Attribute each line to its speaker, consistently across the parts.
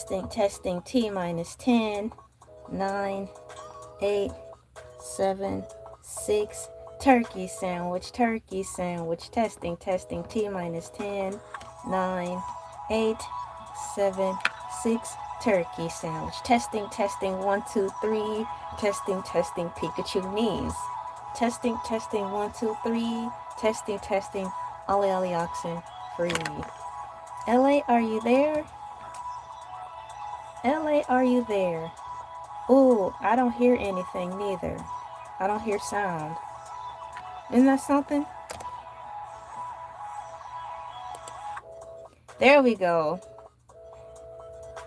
Speaker 1: Testing, testing. T minus 10, 9, 8, 7, 6. Turkey sandwich, turkey sandwich. Testing, testing. T minus 10, 9, 8, 7, 6. Turkey sandwich. Testing, testing. 1, 2, 3. Testing, testing. Pikachu knees. Testing, testing. 1, 2, 3. Testing, testing. Ollie Ollie oxen free. LA, are you there? LA, are you there? Ooh, I don't hear anything neither. I don't hear sound. Isn't that something? There we go.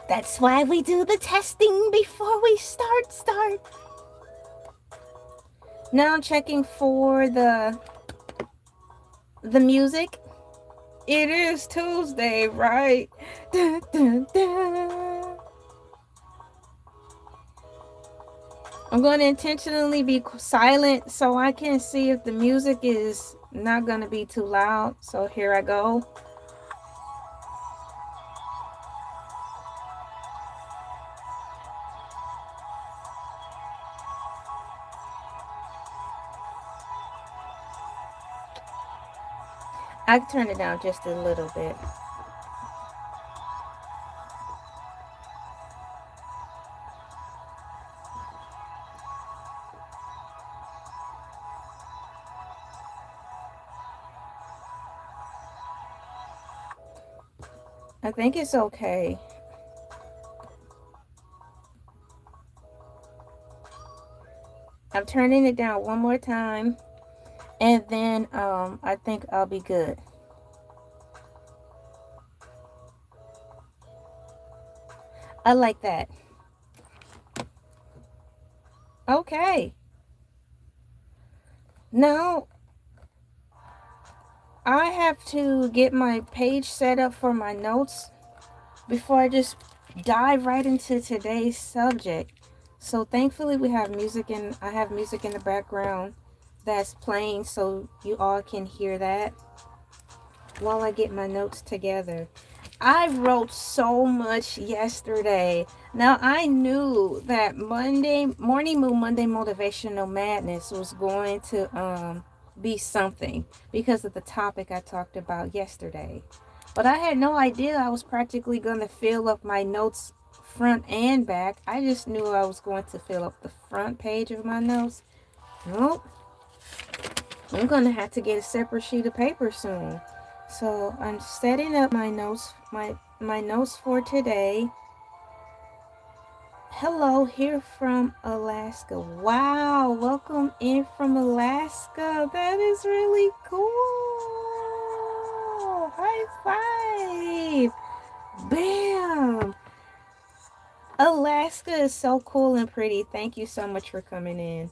Speaker 1: That's why we do the testing before we start. Now I'm checking for the music. It is Tuesday, right? Dun, dun, dun. I'm going to intentionally be silent so I can see if the music is not going to be too loud. So here I go. I can turn it down just a little bit. I think it's okay. I'm turning it down one more time, and then I think I'll be good. I like that. Okay. Now I have to get my page set up for my notes before I just dive right into today's subject. So thankfully we have music, and I have music in the background that's playing so you all can hear that while I get my notes together. I wrote so much yesterday. Now I knew that Monday Morning Moon Monday Motivational Madness was going to be something because of the topic I talked about yesterday. But I had no idea I was practically going to fill up my notes front and back. I just knew I was going to fill up the front page of my notes. Nope. I'm going to have to get a separate sheet of paper soon. So I'm setting up my notes, my notes for today. Hello, here from Alaska. Wow, welcome in from Alaska. That is really cool. High five. Bam. Alaska is so cool and pretty. Thank you so much for coming in.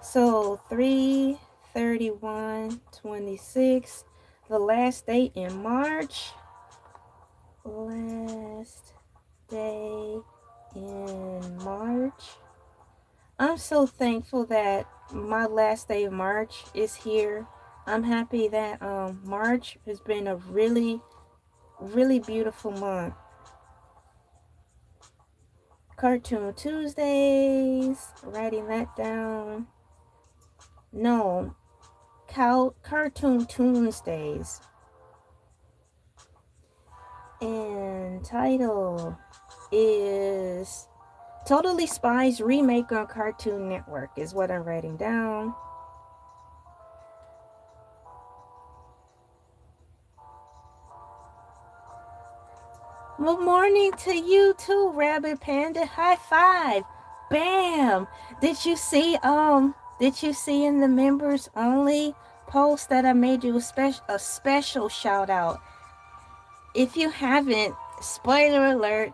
Speaker 1: So 3/31/26. The last date in March. Last day in March. I'm so thankful that my last day of March is here. I'm happy that March has been a really, really beautiful month. Cartoon Tuesdays. Writing that down. No. Cartoon Tuesdays. And title is Totally Spies Remake on Cartoon Network is what I'm writing down. Good morning to you too, Rabbit Panda. High five. Bam. Did you see in the members only post that I made you a special shout out? If you haven't, spoiler alert,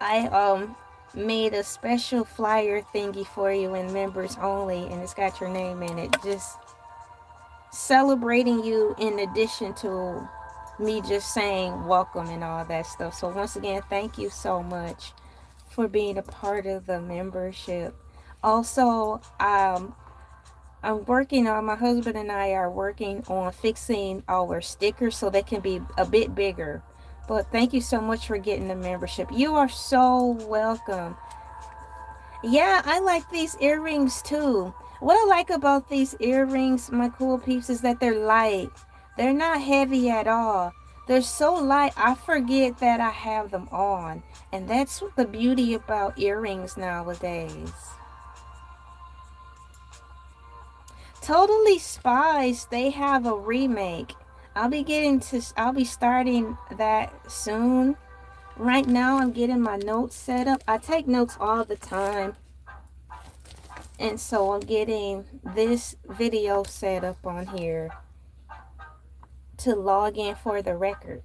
Speaker 1: I made a special flyer thingy for you in members only, and it's got your name in it, just celebrating you in addition to me just saying welcome and all that stuff. So once again, thank you so much for being a part of the membership. Also, I'm working on, my husband and I are working on fixing our stickers so they can be a bit bigger. But thank you so much for getting the membership. You are so welcome. Yeah, I like these earrings too. What I like about these earrings, my cool peeps, is that they're light. They're not heavy at all. They're so light, I forget that I have them on. And that's the beauty about earrings nowadays. Totally Spies, they have a remake. I'll be starting that soon. Right now I'm getting my notes set up. I take notes all the time. And so I'm getting this video set up on here to log in for the records.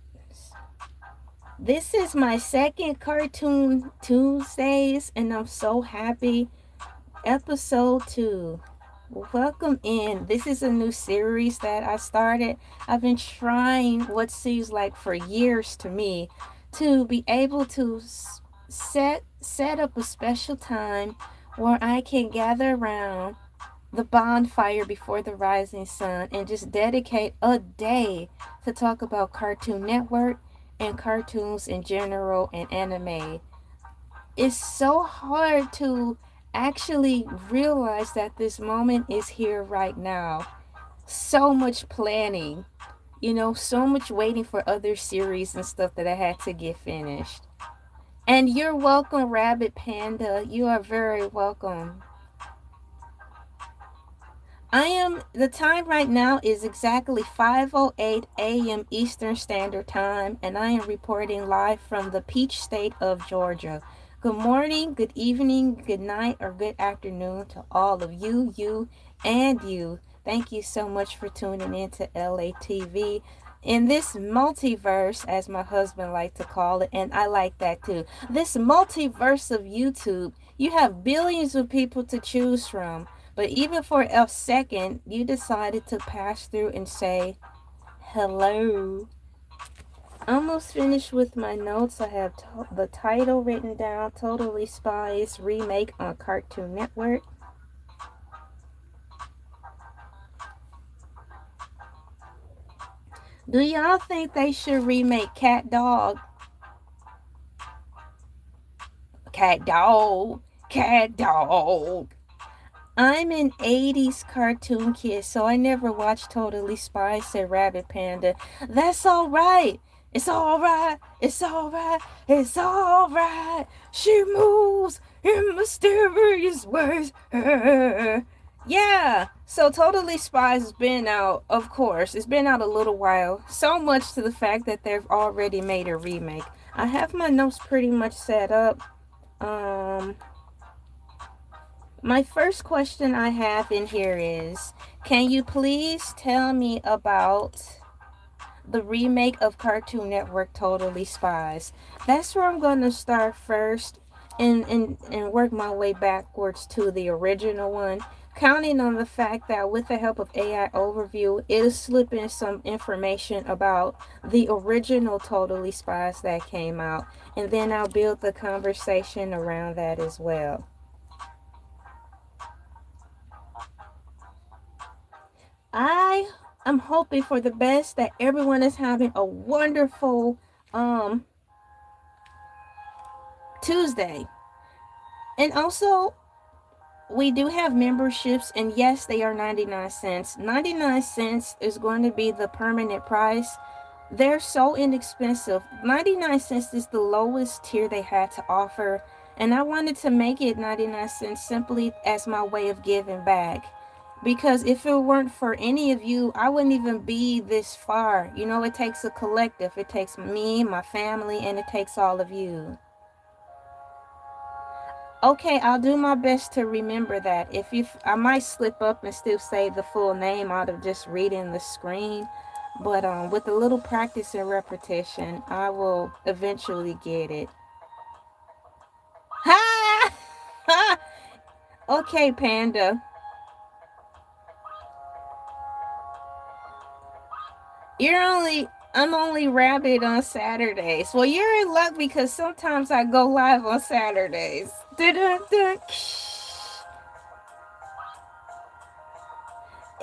Speaker 1: This is my second Cartoon Tuesdays, and I'm so happy. Episode 2. Welcome in. This is a new series that I started. I've been trying what seems like for years to me to be able to set up a special time where I can gather around the bonfire before the rising sun and just dedicate a day to talk about Cartoon Network and cartoons in general and anime. It's so hard to actually realize that this moment is here right now. So much planning, so much waiting for other series and stuff that I had to get finished. And you're welcome, Rabbit Panda. You are very welcome. The time right now is exactly 5:08 a.m. Eastern Standard Time, and I am reporting live from the Peach State of Georgia. Good morning, good evening, good night, or good afternoon to all of you, and you. Thank you so much for tuning in to Elay TV. In this multiverse, as my husband liked to call it, and I like that too, this multiverse of YouTube, you have billions of people to choose from. But even for a second, you decided to pass through and say hello. Almost finished with my notes. I have the title written down, Totally Spies Remake on Cartoon Network. Do y'all think they should remake Cat Dog? Cat Dog. Cat Dog. I'm an 80s cartoon kid, so I never watched Totally Spies, said Rabbit Panda. That's alright. It's alright. It's alright. It's alright. She moves in mysterious ways. Yeah. So Totally Spies has been out, of course. It's been out a little while. So much to the fact that they've already made a remake. I have my notes pretty much set up. My first question I have in here is, can you please tell me about the remake of Cartoon Network Totally Spies? That's where I'm going to start first and work my way backwards to the original one, counting on the fact that with the help of AI Overview, it'll slip in some information about the original Totally Spies that came out, and then I'll build the conversation around that as well. I am hoping for the best, that everyone is having a wonderful Tuesday. And also, we do have memberships, and yes, they are 99 cents. 99 cents is going to be the permanent price. They're so inexpensive. 99 cents is the lowest tier they had to offer, and I wanted to make it 99 cents simply as my way of giving back. Because if it weren't for any of you, I wouldn't even be this far. It takes a collective. It takes me, my family, and it takes all of you. Okay, I'll do my best to remember that. I might slip up and still say the full name out of just reading the screen. But with a little practice and repetition, I will eventually get it. Ha! Okay, Panda. I'm only Rabbit on Saturdays. Well, you're in luck because sometimes I go live on Saturdays.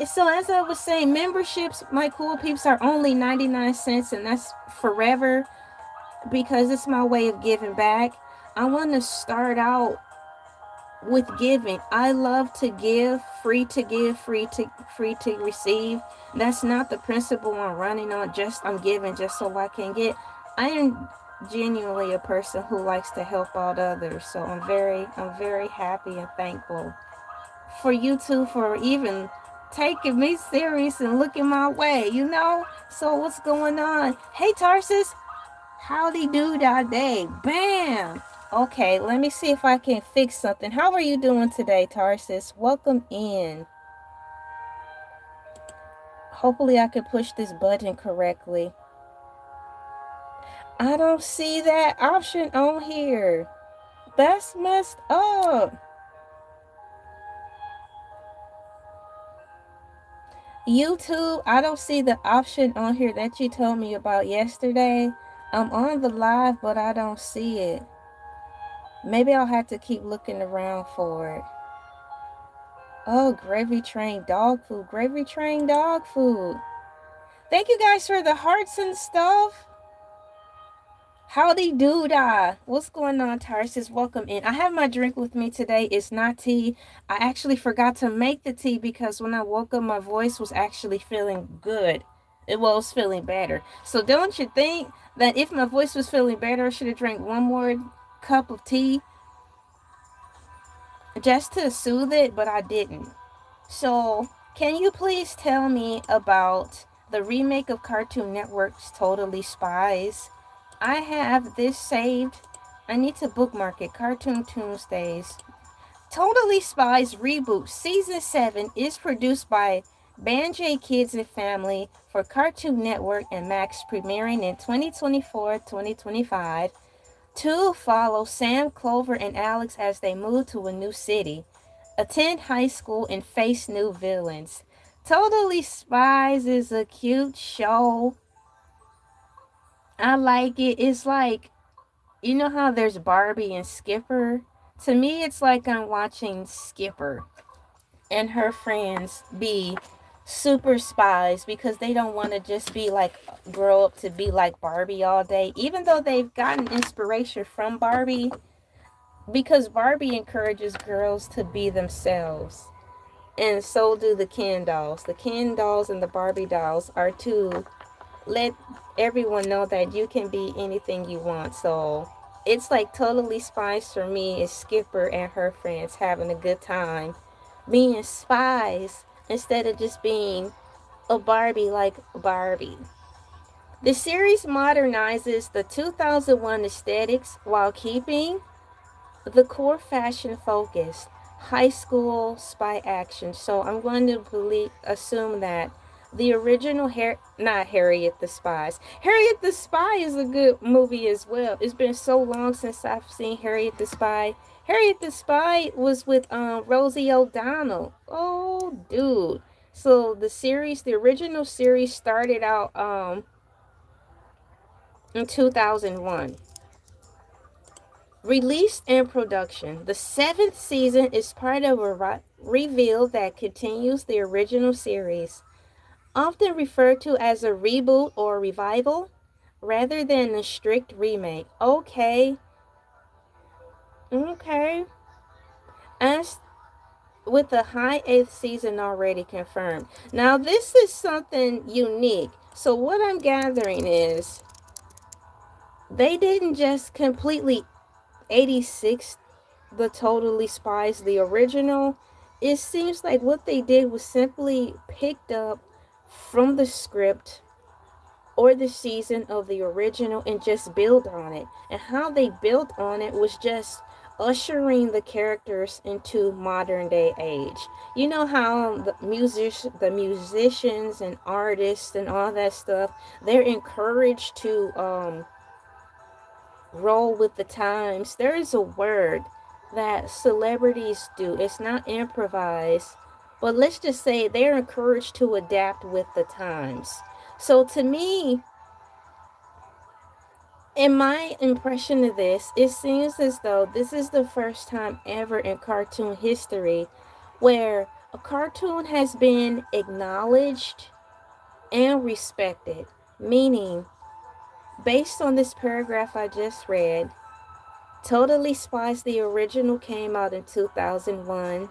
Speaker 1: So as I was saying, memberships, my cool peeps, are only 99 cents, and that's forever. because it's my way of giving back. I want to start out with giving. I love to give, free to receive. That's not the principle I'm running on. Just I'm giving just so I can get. I am genuinely a person who likes to help out others. So I'm very happy and thankful for you two for even taking me serious and looking my way, you know? So what's going on? Hey Tarsus, howdy do that day. Bam! Okay, let me see if I can fix something. How are you doing today, Tarsus? Welcome in. Hopefully I can push this button correctly. I don't see that option on here. That's messed up. YouTube, I don't see the option on here that you told me about yesterday. I'm on the live, but I don't see it. Maybe I'll have to keep looking around for it. Oh, gravy train dog food. Gravy train dog food. Thank you guys for the hearts and stuff. Howdy doodah. What's going on, Tarsus? Welcome in. I have my drink with me today. It's not tea. I actually forgot to make the tea because when I woke up, my voice was actually feeling good. It was feeling better. So don't you think that if my voice was feeling better, I should have drank one more cup of tea just to soothe it, but I didn't. So, can you please tell me about the remake of Cartoon Network's Totally Spies? I have this saved. I need to bookmark it. Cartoon Tuesdays. Totally Spies Reboot Season 7 is produced by Banjay Kids and Family for Cartoon Network and Max, premiering in 2024-2025 to follow Sam, Clover, and Alex as they move to a new city, attend high school, and face new villains. Totally Spies is a cute show. I like it. It's like, you know how there's Barbie and Skipper? To me, it's like I'm watching Skipper and her friends be super spies because they don't want to just be like, grow up to be like Barbie all day. Even though they've gotten inspiration from Barbie, because Barbie encourages girls to be themselves. And so do the Ken dolls. The Ken dolls and the Barbie dolls are to let everyone know that you can be anything you want. So it's like Totally Spies for me is Skipper and her friends having a good time being spies instead of just being a Barbie like Barbie. The series modernizes the 2001 aesthetics while keeping the core fashion focused high school spy action. So I'm going to assume that the original not Harriet the Spies. Harriet the Spy is a good movie as well. It's been so long since I've seen Harriet the Spy. Harriet the Spy was with Rosie O'Donnell. Oh, dude. So the original series started out in 2001. Released and production. The seventh season is part of a reveal that continues the original series, often referred to as a reboot or revival, rather than a strict remake. Okay. As with the high 8th season already confirmed. Now, this is something unique. So, what I'm gathering is they didn't just completely 86 the Totally Spies, the original. It seems like what they did was simply picked up from the script or the season of the original and just build on it. And how they built on it was just ushering the characters into modern day age. You know how the musicians and artists and all that stuff, they're encouraged to roll with the times. There is a word that celebrities do. It's not improvised, but let's just say they're encouraged to adapt with the times. So to me, in my impression of this, it seems as though this is the first time ever in cartoon history where a cartoon has been acknowledged and respected, meaning Based on this paragraph I just read, Totally Spies, the original, came out in 2001,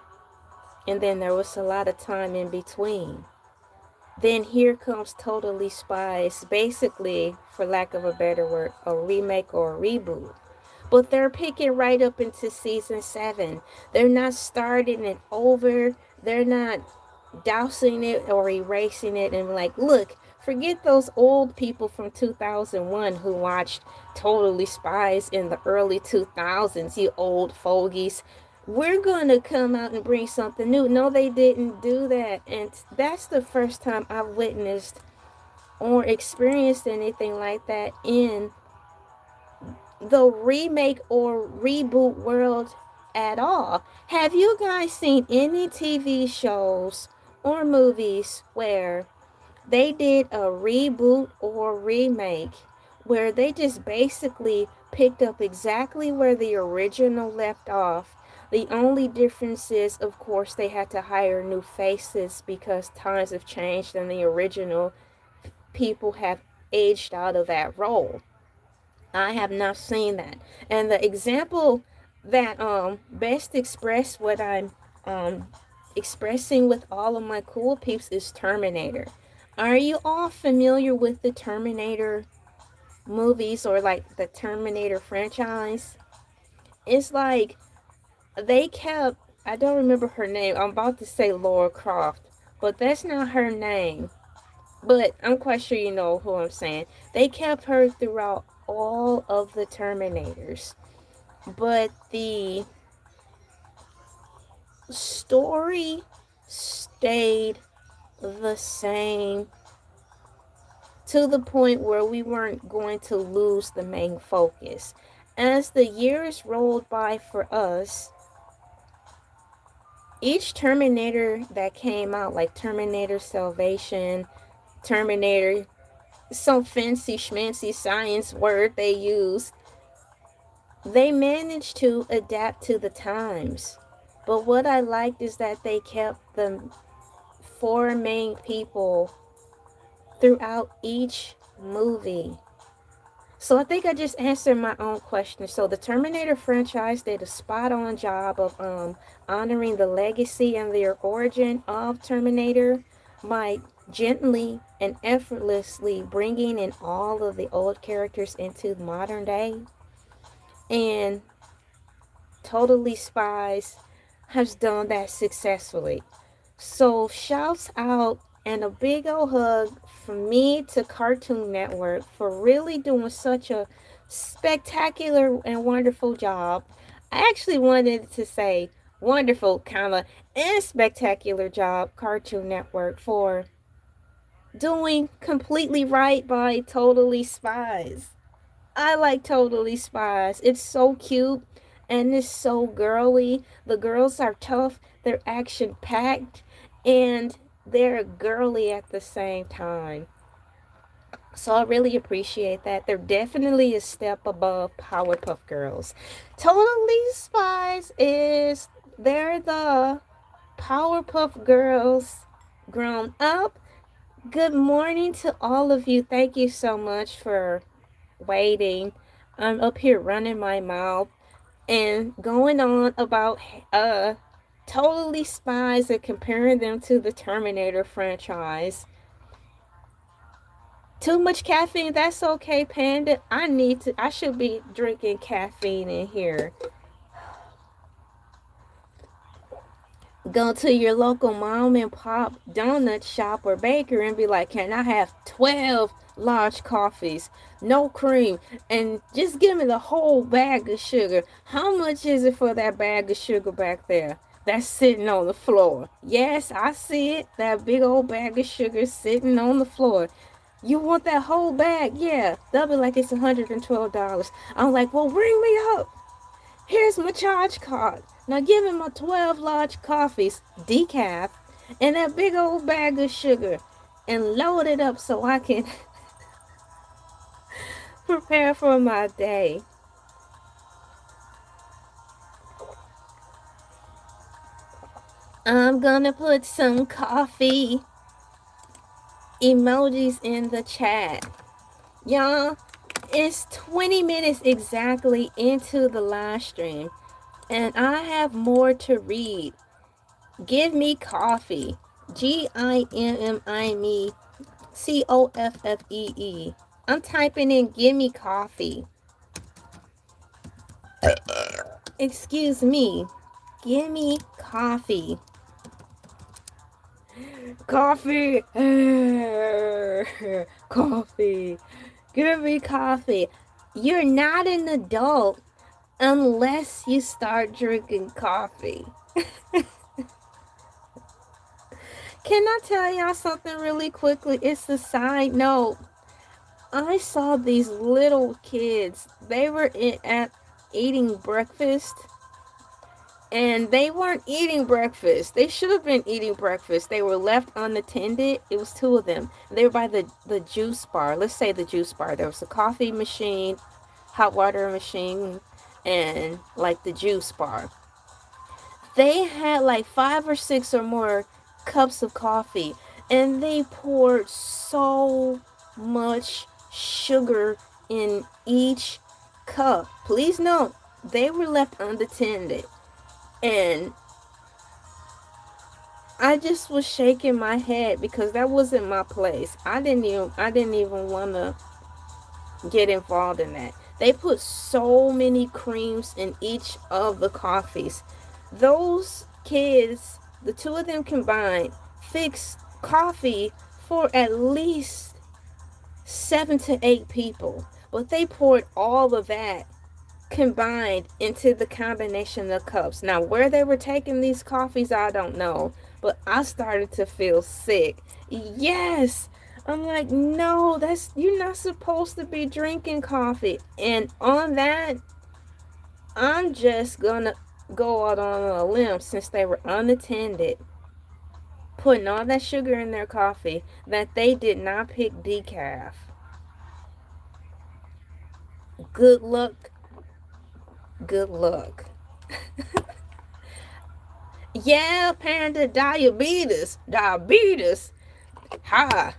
Speaker 1: and then there was a lot of time in between. Then here comes Totally Spies, basically, for lack of a better word, a remake or a reboot. But they're picking right up into season 7. They're not starting it over. They're not dousing it or erasing it and like, look, forget those old people from 2001 who watched Totally Spies in the early 2000s, you old fogies. We're going to come out and bring something new. No, they didn't do that. And that's the first time I've witnessed or experienced anything like that in the remake or reboot world at all. Have you guys seen any TV shows or movies where they did a reboot or remake where they just basically picked up exactly where the original left off? The only difference is, of course, they had to hire new faces because times have changed and the original people have aged out of that role. I have not seen that. And the example that best express what I'm um expressing with all of my cool peeps is Terminator. Are you all familiar with the Terminator movies or like the Terminator franchise? It's like they kept, I don't remember her name. I'm about to say Laura Croft, but that's not her name. But I'm quite sure you know who I'm saying. They kept her throughout all of the Terminators. But the story stayed the same to the point where we weren't going to lose the main focus. As the years rolled by for us, each Terminator that came out, like Terminator Salvation, Terminator, some fancy schmancy science word they used, they managed to adapt to the times. But what I liked is that they kept the four main people throughout each movie. So I think I just answered my own question. So the Terminator franchise did a spot on job of honoring the legacy and the origin of Terminator by gently and effortlessly bringing in all of the old characters into modern day. And Totally Spies has done that successfully. So shouts out and a big old hug from me to Cartoon Network for really doing such a spectacular and wonderful job. I actually wanted to say wonderful, comma, and spectacular job, Cartoon Network, for doing completely right by Totally Spies. I like Totally Spies. It's so cute and it's so girly. The girls are tough, they're action packed, and they're girly at the same time. So I really appreciate that. They're definitely a step above Powerpuff Girls. Totally Spies is, they're the Powerpuff Girls grown up. Good morning to all of you. Thank you so much for waiting. I'm up here running my mouth and going on about Totally Spies and comparing them to the Terminator franchise. Too much caffeine, that's okay, Panda. I should be drinking caffeine in here. Go to your local mom and pop donut shop or bakery and be like, can I have 12 large coffees, no cream, and just give me the whole bag of sugar? How much is it for that bag of sugar back there that's sitting on the floor? Yes, I see it. That big old bag of sugar sitting on the floor. You want that whole bag? Yeah. They'll be like, it's $112. I'm like, well, ring me up. Here's my charge card. Now give me my 12 large coffees, decaf, and that big old bag of sugar, and load it up so I can prepare for my day. I'm gonna put some coffee emojis in the chat. Y'all, It's 20 minutes exactly into the live stream, and I have more to read. Give me coffee. GIMMIME I'm typing in give me coffee. Excuse me. Give me coffee. Coffee. Coffee. Give me coffee. You're not an adult unless you start drinking coffee. Can I tell y'all something really quickly? It's a side note. I saw these little kids. They were at eating breakfast, and they weren't eating breakfast. They should have been eating breakfast. They were left unattended. It was two of them. They were by the juice bar. Let's say the juice bar. There was a coffee machine, hot water machine, and like the juice bar. They had like 5 or 6 or more cups of coffee, and they poured so much sugar in each cup. Please note, they were left unattended. And I just was shaking my head because that wasn't my place. I didn't even want to get involved in that. They put so many creams in each of the coffees. Those kids, the two of them combined, fixed coffee for at least 7 to 8 people. But they poured all of that combined into the combination of cups. Now, where they were taking these coffees, I don't know. But I started to feel sick. Yes. I'm like, no, you're not supposed to be drinking coffee. And on that, I'm just gonna go out on a limb since they were unattended, putting all that sugar in their coffee, that they did not pick decaf. Good luck. Good luck. Yeah, Panda, diabetes. Diabetes. Hi,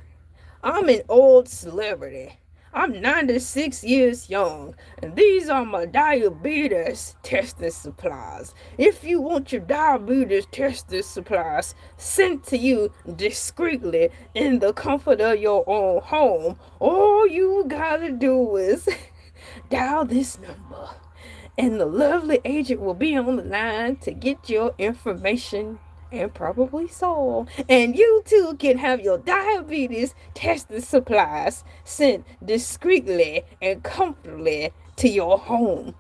Speaker 1: I'm an old celebrity. I'm 96 years young, and these are my diabetes testing supplies. If you want your diabetes testing supplies sent to you discreetly in the comfort of your own home, all you gotta do is dial this number, and the lovely agent will be on the line to get your information and probably solve. And you too can have your diabetes testing supplies sent discreetly and comfortably to your home.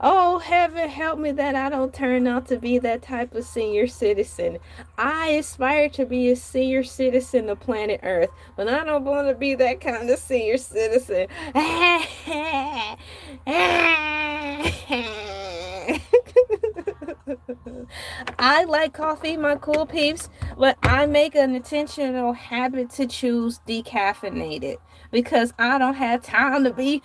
Speaker 1: Oh, heaven help me that I don't turn out to be that type of senior citizen. I aspire to be a senior citizen of planet Earth, but I don't want to be that kind of senior citizen. I like coffee, my cool peeps, but I make an intentional habit to choose decaffeinated because I don't have time to be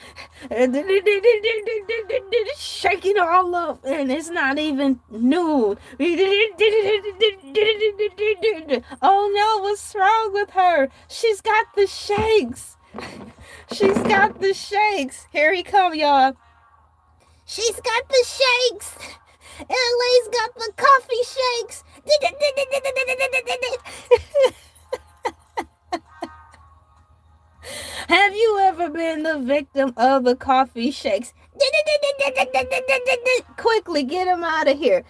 Speaker 1: shaking all up, and it's not even noon. Oh no, what's wrong with her? She's got the shakes. She's got the shakes. Here he come, y'all. She's got the shakes. Elay's got the coffee shakes. Have you ever been the victim of the coffee shakes? Quickly, get him out of here.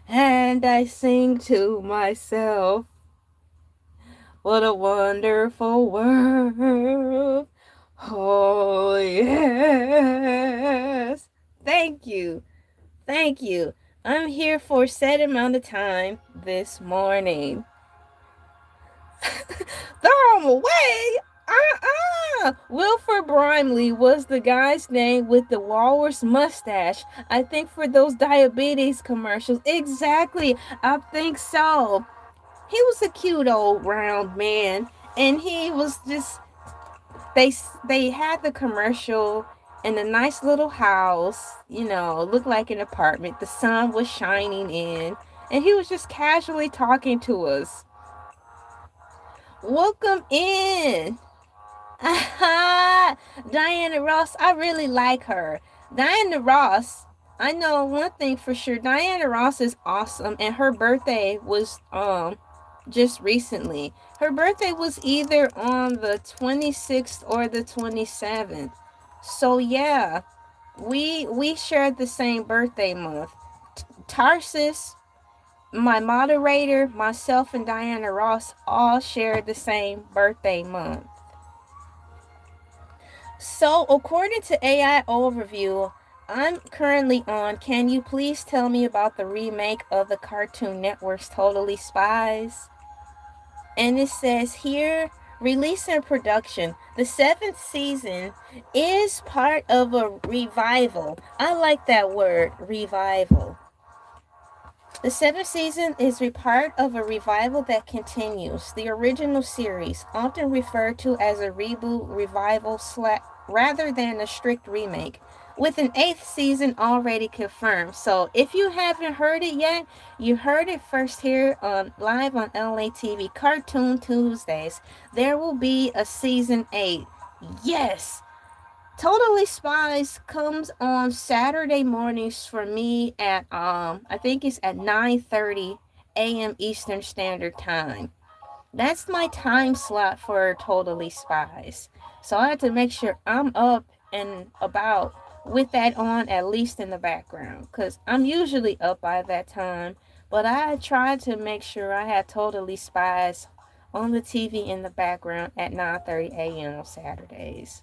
Speaker 1: And I sing to myself, what a wonderful world. Oh, yes. Thank you. Thank you. I'm here for a set amount of time this morning. Throw him away. Wilford Brimley was the guy's name with the walrus mustache. I think for those diabetes commercials. Exactly. I think so. He was a cute old round man, and he was just they had the commercial in a nice little house, looked like an apartment. The sun was shining in, and he was just casually talking to us. Welcome in. Diana Ross, I really like her. Diana Ross, I know one thing for sure. Diana Ross is awesome, and her birthday was just recently. Her birthday was either on the 26th or the 27th. So yeah, we shared the same birthday month. Tarsis, my moderator, myself, and Diana Ross all shared the same birthday month. So, according to AI Overview, I'm currently on Can You Please Tell Me About the Remake of the Cartoon Network's Totally Spies? And it says here, release and production. The seventh season is part of a revival. I like that word, revival. The seventh season is a part of a revival that continues the original series, often referred to as a reboot, revival, rather than a strict remake, with an eighth season already confirmed. So if you haven't heard it yet, you heard it first here on live on Elay TV, Cartoon Tuesdays. There will be a season 8. Yes, Totally Spies comes on Saturday mornings for me at I think it's at 9:30 a.m. Eastern Standard Time. That's my time slot for Totally Spies. So I have to make sure I'm up and about with that on, at least in the background, cuz I'm usually up by that time, but I try to make sure I have Totally Spies on the TV in the background at 9:30 a.m. on Saturdays.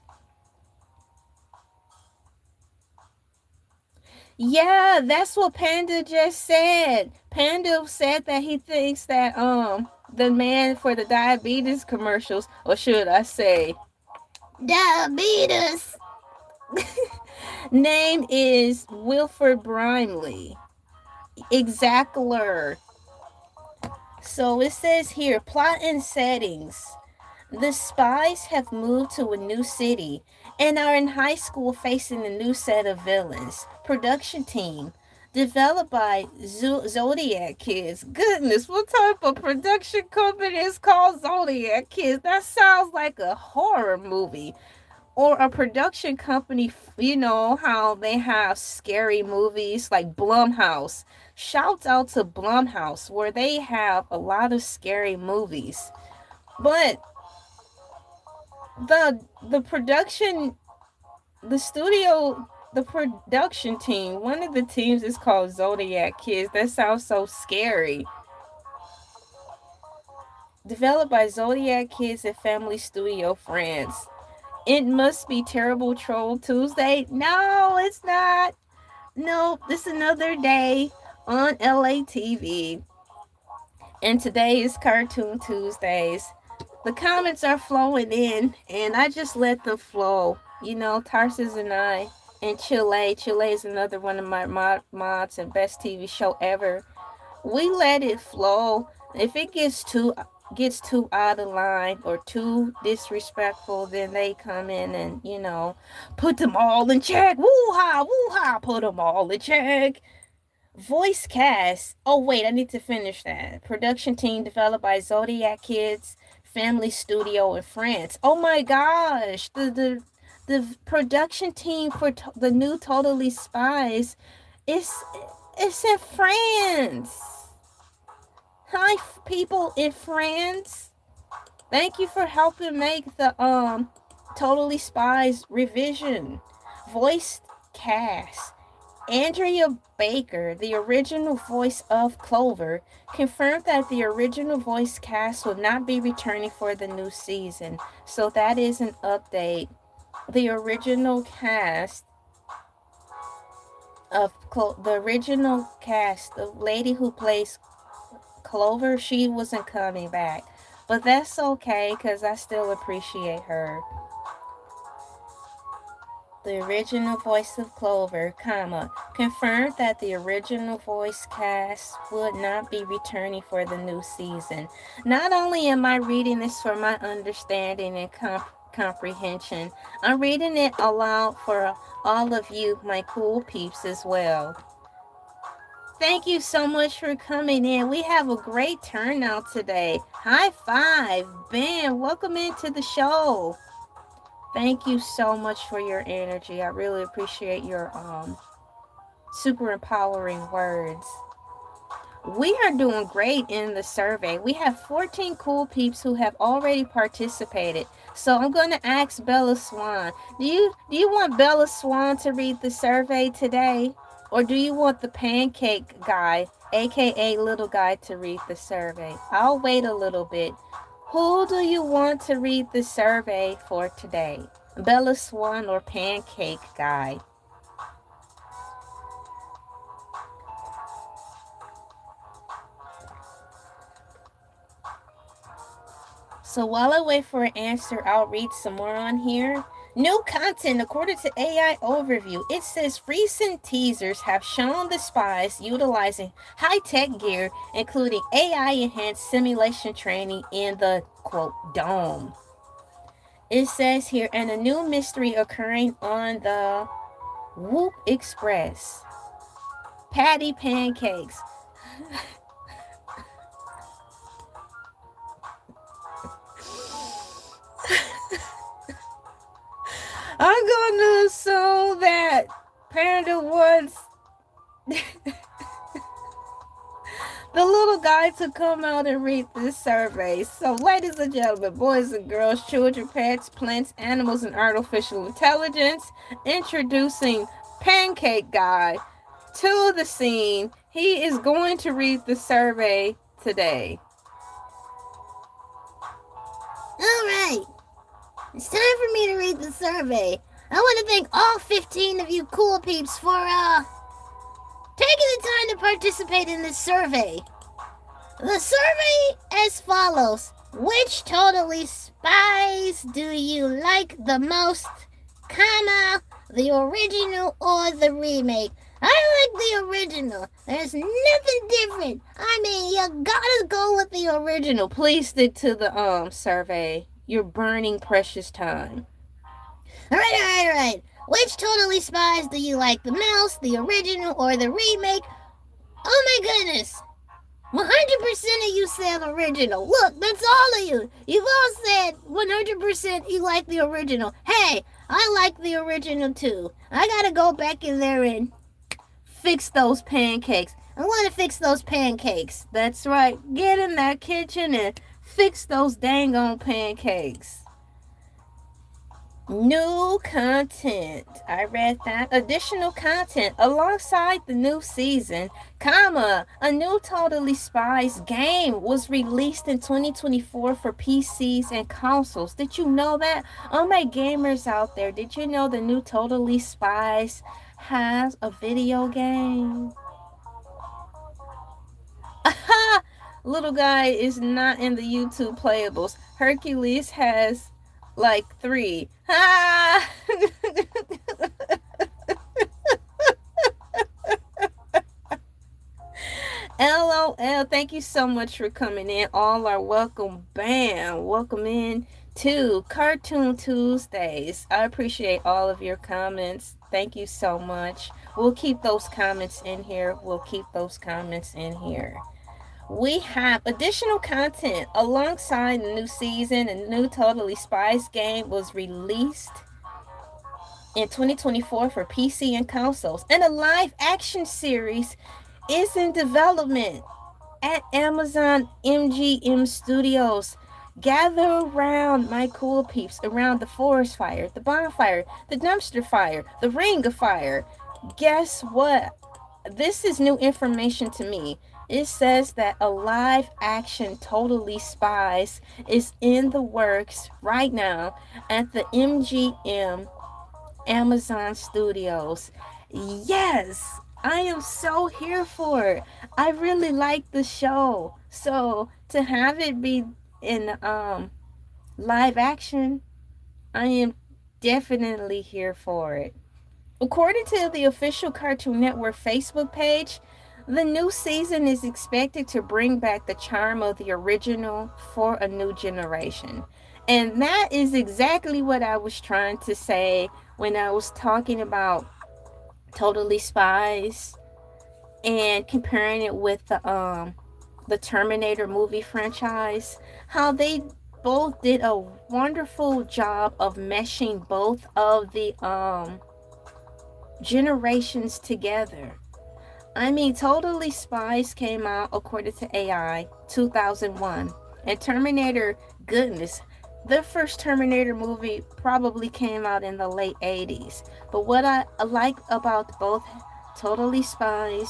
Speaker 1: Yeah, that's what Panda just said. Panda said that he thinks that the man for the diabetes commercials, or should I say diabetes, name is Wilford Brimley. Exactler. So it says here, plot and settings. The spies have moved to a new city and are in high school facing a new set of villains. Production team. Developed by Zodiac Kids. Goodness, what type of production company is called Zodiac Kids? That sounds like a horror movie. Or a production company, you know, how they have scary movies like Blumhouse. Shouts out to Blumhouse, where they have a lot of scary movies. But the production the studio the production team, one of the teams is called Zodiac Kids. That sounds so scary. Developed by Zodiac Kids and Family Studio France. It must be Terrible Troll Tuesday. No, it's not. No, this is another day on Elay TV. And today is Cartoon Tuesdays. The comments are flowing in, and I just let them flow. You know, Tarsus and I, and Chile. Chile is another one of my mods and best TV show ever. We let it flow. If it gets too out of line or too disrespectful, then they come in and, you know, put them all in check. Woo-ha, woo-ha, put them all in check. Voice cast. Oh wait, I need to finish that. Production team developed by Zodiac Kids, Family Studio in France. Oh my gosh, the production team for the new Totally Spies is it's in France. Hi, people in France. Thank you for helping make the Totally Spies revision. Voice cast. Andrea Baker, the original voice of Clover, confirmed that the original voice cast will not be returning for the new season. So that is an update. The original cast the lady who plays Clover, she wasn't coming back. But that's okay because I still appreciate her. The original voice of Clover, confirmed that the original voice cast would not be returning for the new season. Not only am I reading this for my understanding and comprehension, I'm reading it aloud for all of you, my cool peeps, as well. Thank you so much for coming in. We have a great turnout today. High five. Bam. Welcome into the show. Thank you so much for your energy. I really appreciate your super empowering words. We are doing great in the survey. We have 14 cool peeps who have already participated. So I'm going to ask Bella Swan. Do you want Bella Swan to read the survey today? Or do you want the pancake guy, aka little guy, to read the survey? I'll wait a little bit. Who do you want to read the survey for today? Bella Swan or pancake guy? So while I wait for an answer, I'll read some more on here. New content according to AI Overview. It says recent teasers have shown the spies utilizing high-tech gear, including AI-enhanced simulation training in the, quote, dome. It says here, and a new mystery occurring on the Whoop Express. Patty pancakes. I'm gonna assume that Panda wants the little guy to come out and read this survey. So, ladies and gentlemen, boys and girls, children, pets, plants, animals, and artificial intelligence, introducing Pancake Guy to the scene. He is going to read the survey today.
Speaker 2: All right. It's time for me to read the survey. I want to thank all 15 of you cool peeps for, taking the time to participate in this survey. The survey as follows. Which Totally Spies do you like the most, comma, the original or the remake? I like the original. There's nothing different. I mean, you gotta go with the original.
Speaker 1: Please stick to the survey. You're burning precious time.
Speaker 2: All right. Which Totally Spies do you like the most, the original or the remake? Oh my goodness. 100% of you said original. Look, that's all of you. You've all said 100% you like the original. Hey, I like the original too. I gotta go back in there and
Speaker 1: fix those pancakes.
Speaker 2: I want to fix those pancakes.
Speaker 1: That's right. Get in that kitchen and fix those dang on pancakes. New content. I read that. Additional content alongside the new season, comma, a new Totally Spies game was released in 2024 for PCs and consoles. Did you know that? All my gamers out there, did you know the new Totally Spies has a video game? Little guy is not in the YouTube playables. Hercules has like 3. LOL, thank you so much for coming in. All are welcome. Bam. Welcome in to Cartoon Tuesdays. I appreciate all of your comments. Thank you so much. We'll keep those comments in here. We have additional content alongside the new season. A new Totally Spies game was released in 2024 for PC and consoles. And a live action series is in development at Amazon MGM Studios. Gather around, my cool peeps, around the forest fire, the bonfire, the dumpster fire, the ring of fire. Guess what? This is new information to me. It says that a live action Totally Spies is in the works right now at the MGM Amazon Studios. Yes, I am so here for it. I really like the show. So to have it be in live action, I am definitely here for it. According to the official Cartoon Network Facebook page, the new season is expected to bring back the charm of the original for a new generation. And that is exactly what I was trying to say when I was talking about Totally Spies and comparing it with the Terminator movie franchise, how they both did a wonderful job of meshing both of the generations together. I mean, Totally Spies came out, according to AI, 2001. And Terminator, goodness, the first Terminator movie probably came out in the late 80s. But what I like about both Totally Spies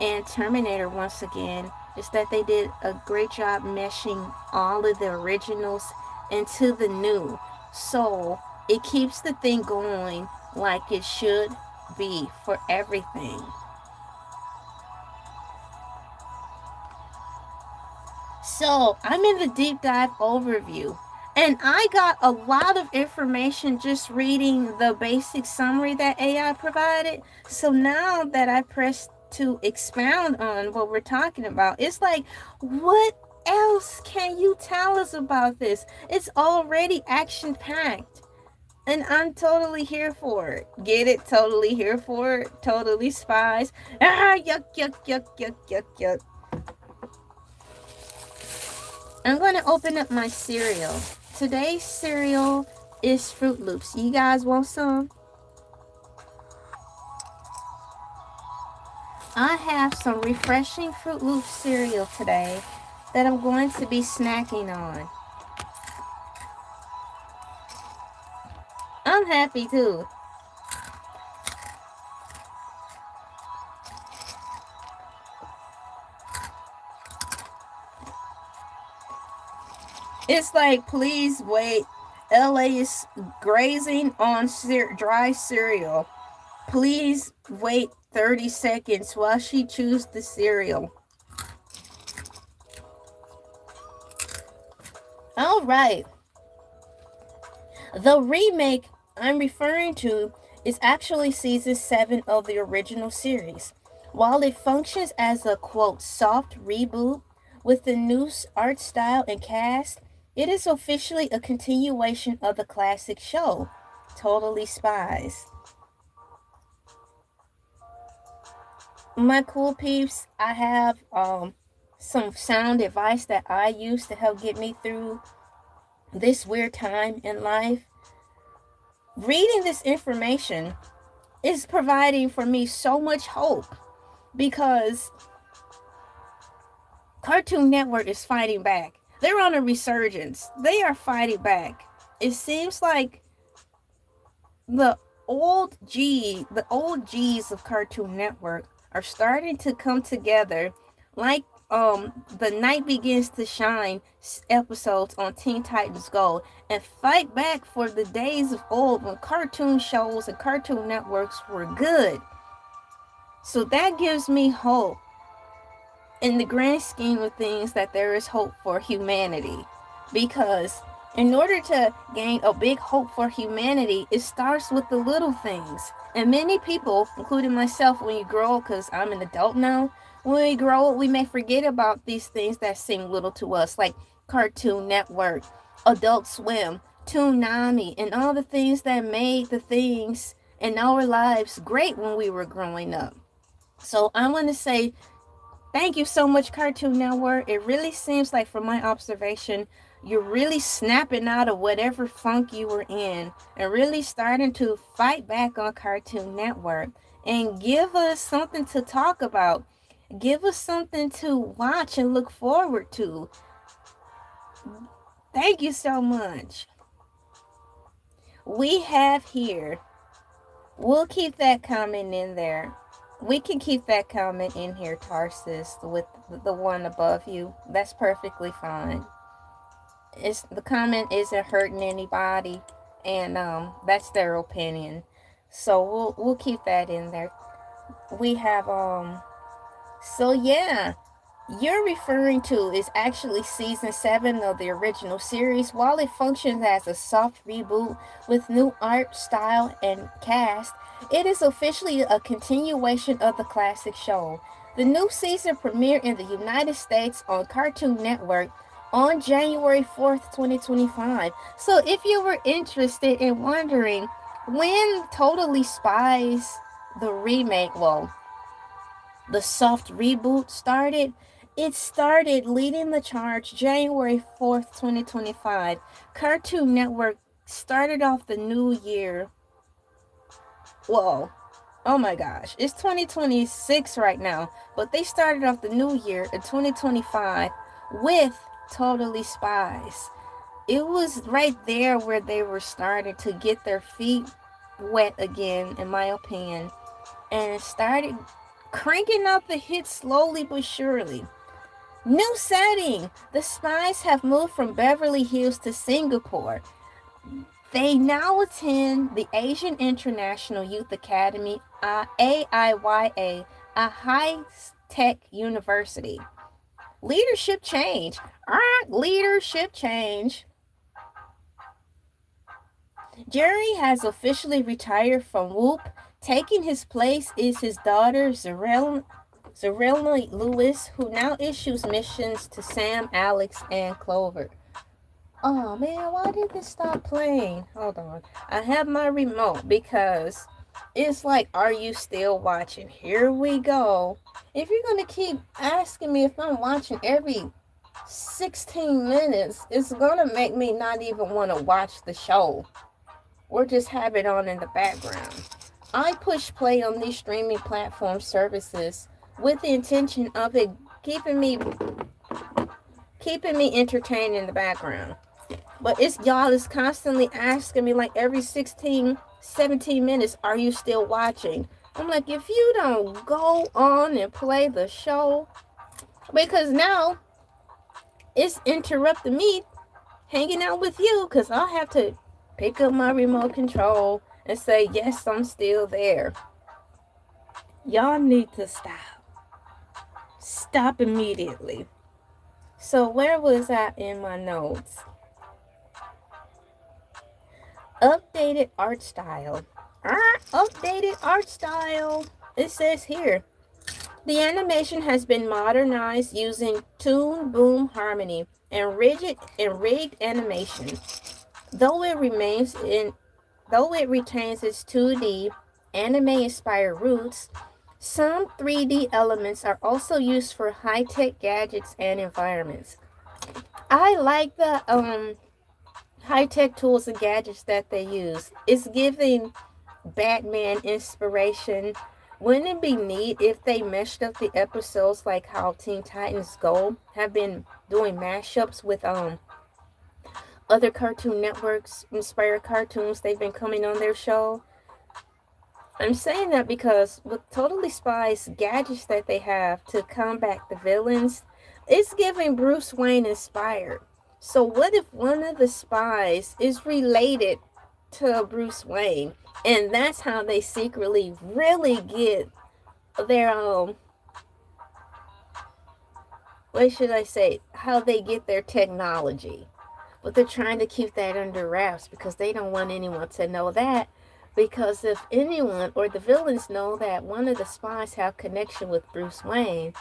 Speaker 1: and Terminator, once again, is that they did a great job meshing all of the originals into the new. So it keeps the thing going like it should be for everything. So I'm in the deep dive overview, and I got a lot of information just reading the basic summary that AI provided. So now that I pressed to expound on what we're talking about, it's like, what else can you tell us about this? It's already action packed. And I'm totally here for it. Get it? Totally here for it. Totally Spies. Ah, yuck, yuck, yuck, yuck, yuck, yuck. I'm going to open up my cereal. Today's cereal is Fruit Loops. You guys want some? I have some refreshing Fruit Loops cereal today that I'm going to be snacking on. I'm happy too. It's like, please wait. LA is grazing on dry cereal. Please wait 30 seconds while she chews the cereal. All right. The remake I'm referring to is actually season 7 of the original series. While it functions as a quote soft reboot with the new art style and cast, it is officially a continuation of the classic show, Totally Spies. My cool peeps, I have some sound advice that I use to help get me through this weird time in life. Reading this information is providing for me so much hope because Cartoon Network is fighting back. They're on a resurgence. They are fighting back. It seems like the the old G's of Cartoon Network are starting to come together, like the Night Begins to Shine episodes on Teen Titans Go, and fight back for the days of old when cartoon shows and cartoon networks were good. So that gives me hope in the grand scheme of things, that there is hope for humanity, because in order to gain a big hope for humanity, it starts with the little things. And many people, including myself, when you grow up, because I'm an adult now, when we grow up, we may forget about these things that seem little to us, like Cartoon Network, Adult Swim, Toonami, and all the things that made the things in our lives great when we were growing up. So I want to say thank you so much, Cartoon Network. It really seems like, from my observation, you're really snapping out of whatever funk you were in and really starting to fight back on Cartoon Network and give us something to talk about. Give us something to watch and look forward to. Thank you so much. We have here, we'll keep that comment in there. We can keep that comment in here, Tarsus, with the one above you. That's perfectly fine. The comment isn't hurting anybody, and that's their opinion. So we'll keep that in there. We have so yeah, you're referring to is actually season 7 of the original series. While it functions as a soft reboot with new art style and cast, it is officially a continuation of the classic show. The new season premiered in the United States on Cartoon Network on January 4th, 2025. So if you were interested in wondering when Totally Spies, the remake, well, the soft reboot started. It started leading the charge January 4th, 2025. Cartoon Network started off the new year. Whoa. Oh my gosh. It's 2026 right now. But they started off the new year in 2025 with Totally Spies. It was right there where they were starting to get their feet wet again, in my opinion, and started cranking out the hits slowly but surely. New setting. The Spies have moved from Beverly Hills to Singapore. They now attend the Asian International Youth Academy, AIYA, a high-tech university. Leadership change. Leadership change. Jerry has officially retired from Whoop. Taking his place is his daughter, Zarelna Lewis, who now issues missions to Sam, Alex, and Clover. Oh man, why did this stop playing? Hold on. I have my remote because it's like, are you still watching? Here we go. If you're going to keep asking me if I'm watching every 16 minutes, it's going to make me not even want to watch the show or just have it on in the background. I push play on these streaming platform services with the intention of it keeping me entertained in the background. But y'all is constantly asking me like every 16, 17 minutes, are you still watching? I'm like, if you don't go on and play the show, because now it's interrupting me hanging out with you, because I'll have to pick up my remote control and say, yes, I'm still there. Y'all need to stop. Stop immediately. So where was I in my notes? Updated art style. Updated art style. It says here, the animation has been modernized using Toon Boom Harmony and rigged animation. Though it retains its 2D anime-inspired roots, some 3D elements are also used for high-tech gadgets and environments. I like the high-tech tools and gadgets that they use. It's giving Batman inspiration. Wouldn't it be neat if they meshed up the episodes like how Teen Titans Go have been doing mashups with other Cartoon Networks inspired cartoons they've been coming on their show? I'm saying that because with Totally Spies gadgets that they have to combat the villains, it's giving Bruce Wayne inspired. So what if one of the spies is related to Bruce Wayne? And that's how they secretly really get their, what should I say? How they get their technology. But they're trying to keep that under wraps because they don't want anyone to know that. Because if anyone or the villains know that one of the spies have connection with Bruce Wayne,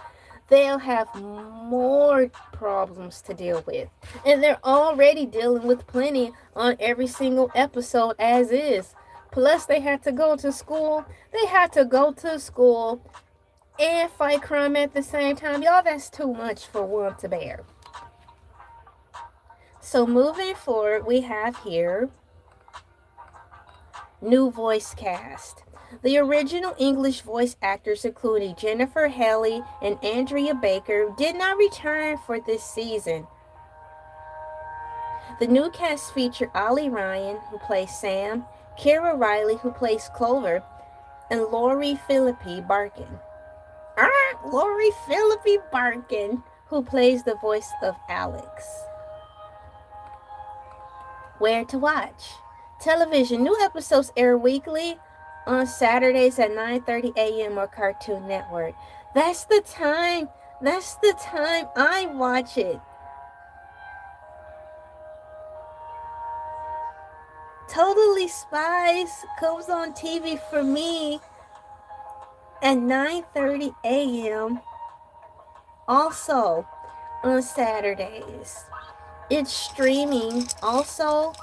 Speaker 1: they'll have more problems to deal with. And they're already dealing with plenty on every single episode as is. Plus, they had to go to school. They had to go to school and fight crime at the same time. Y'all, that's too much for one to bear. So moving forward, we have here new voice cast. The original English voice actors, including Jennifer Haley and Andrea Baker, did not return for this season. The new cast feature Ollie Ryan, who plays Sam, Kira Riley, who plays Clover, and Lori Philippi Barkin. Lori Philippi Barkin, who plays the voice of Alex. Where to watch? Television. New episodes air weekly on Saturdays at 9:30 a.m. on Cartoon Network. That's the time I watch it. Totally Spies comes on TV for me at 9:30 a.m. also on Saturdays. It's streaming. Also,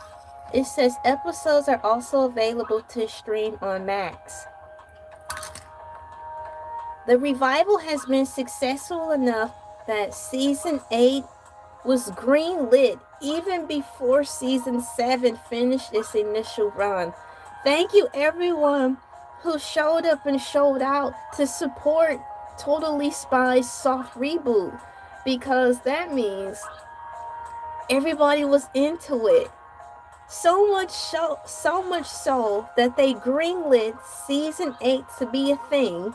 Speaker 1: it says episodes are also available to stream on Max. The revival has been successful enough that season 8 was greenlit even before season 7 finished its initial run. Thank you everyone who showed up and showed out to support Totally Spies soft reboot, because that means everybody was into it. So much so that they greenlit season 8 to be a thing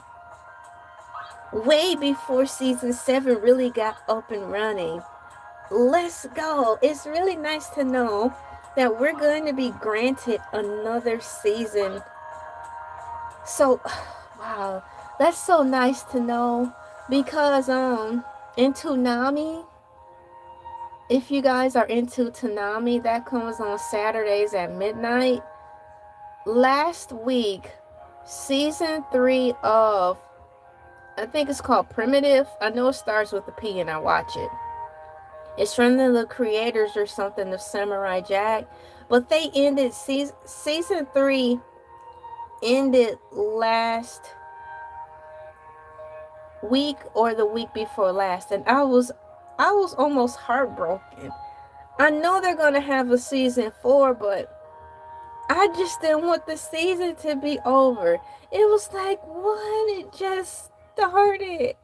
Speaker 1: way before season 7 really got up and running. Let's go. It's really nice to know that we're going to be granted another season. So, wow, that's so nice to know, because in Toonami, if you guys are into Toonami, that comes on Saturdays at midnight. Last week, season 3 of, I think it's called Primitive. I know it starts with a P and I watch it. It's from the creators or something of Samurai Jack. But they ended, season 3 ended last week or the week before last. And I was almost heartbroken. I know they're going to have a season 4, but I just didn't want the season to be over. It was like, what? It just started.